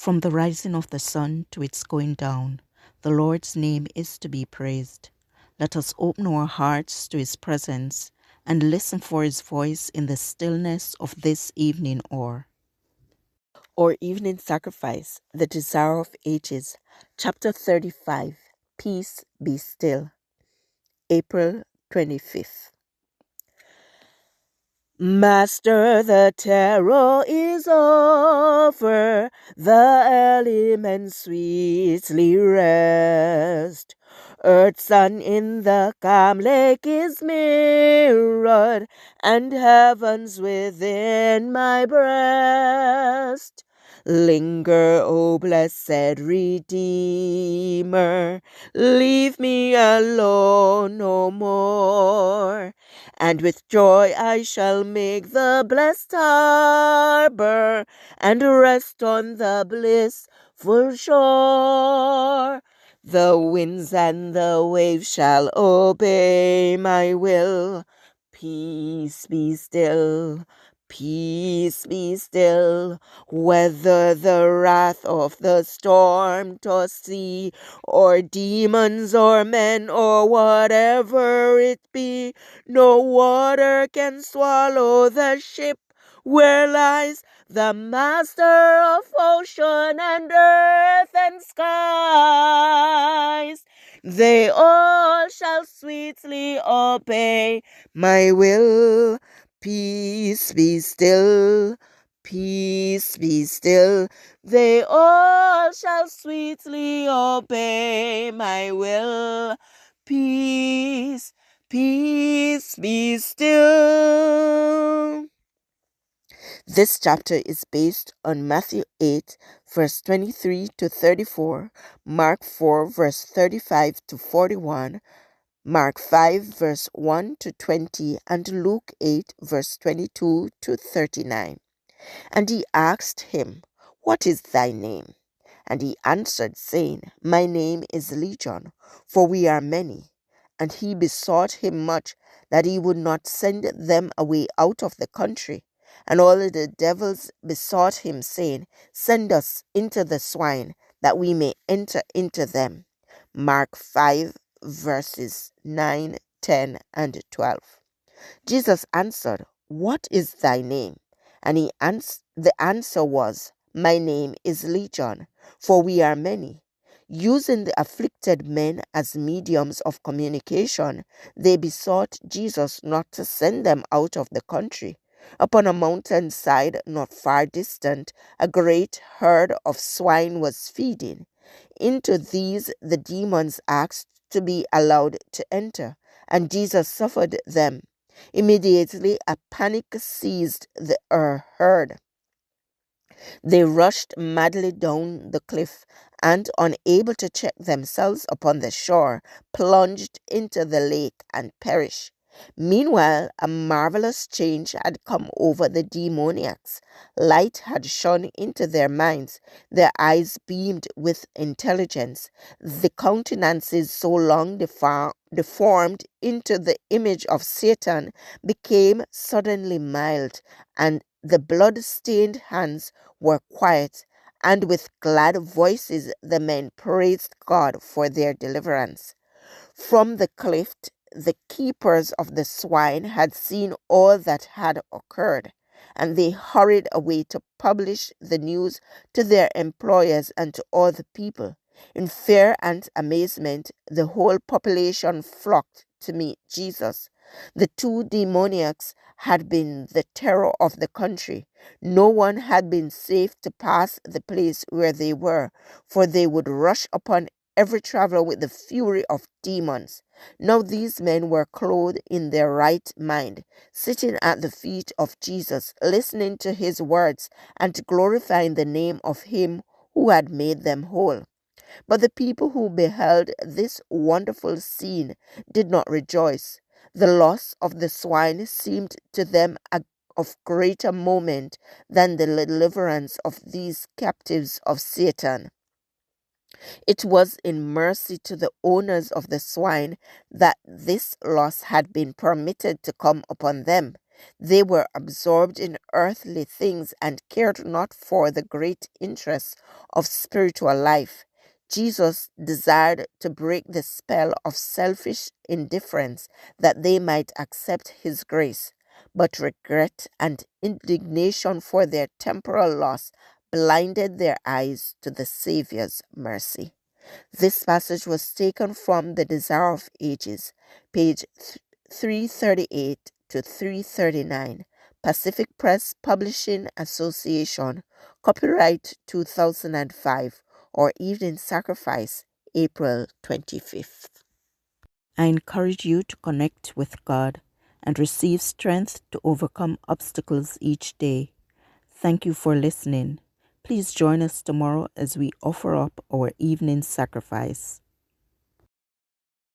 From the rising of the sun to its going down, the Lord's name is to be praised. Let us open our hearts to his presence and listen for his voice in the stillness of this evening hour. Our evening sacrifice, the desire of ages, chapter 35, Peace Be Still, April 25th. Master, the terror is over, the elements sweetly rest. Earth's sun in the calm lake is mirrored, and heaven's within my breast. Linger, O blessed Redeemer, leave me alone no more. And with joy I shall make the blessed harbor and rest on the blissful shore. The winds and the waves shall obey my will. Peace be still, peace be still. Whether the wrath of the storm-tossed sea, or demons or men, or whatever it be, no water can swallow the ship where lies the master of ocean and earth and skies. They all shall sweetly obey my will. Peace be still, peace be still. They all shall sweetly obey my will. Peace, peace be still. This chapter is based on Matthew 8, verse 23 to 34, Mark 4, verse 35 to 41, Mark 5, verse 1 to 20, and Luke 8, verse 22 to 39. And he asked him, What is thy name? And he answered, saying, My name is Legion, for we are many. And he besought him much that he would not send them away out of the country. And all the devils besought him, saying, Send us into the swine, that we may enter into them. Mark 5, verses 9, 10, and 12. Jesus answered, What is thy name? And the answer was, My name is Legion, for we are many. Using the afflicted men as mediums of communication, they besought Jesus not to send them out of the country. Upon a mountainside not far distant, a great herd of swine was feeding. Into these the demons asked to be allowed to enter, and Jesus suffered them. Immediately a panic seized the herd. They rushed madly down the cliff and, unable to check themselves upon the shore, plunged into the lake and perished. Meanwhile, a marvelous change had come over the demoniacs. Light had shone into their minds. Their eyes beamed with intelligence. The countenances so long deformed into the image of Satan became suddenly mild, and the blood-stained hands were quiet, and with glad voices the men praised God for their deliverance. From the cliff, the keepers of the swine had seen all that had occurred, and they hurried away to publish the news to their employers and to all the people. In fear and amazement, the whole population flocked to meet Jesus. The two demoniacs had been the terror of the country. No one had been safe to pass the place where they were, for they would rush upon every traveler with the fury of demons. Now these men were clothed in their right mind, sitting at the feet of Jesus, listening to his words and glorifying the name of him who had made them whole. But the people who beheld this wonderful scene did not rejoice. The loss of the swine seemed to them of greater moment than the deliverance of these captives of Satan. It was in mercy to the owners of the swine that this loss had been permitted to come upon them. They were absorbed in earthly things and cared not for the great interests of spiritual life. Jesus desired to break the spell of selfish indifference that they might accept his grace, but regret and indignation for their temporal loss blinded their eyes to the Savior's mercy. This passage was taken from The Desire of Ages, page 338 to 339, Pacific Press Publishing Association, copyright 2005, or Evening Sacrifice, April 25th. I encourage you to connect with God and receive strength to overcome obstacles each day. Thank you for listening. Please join us tomorrow as we offer up our evening sacrifice.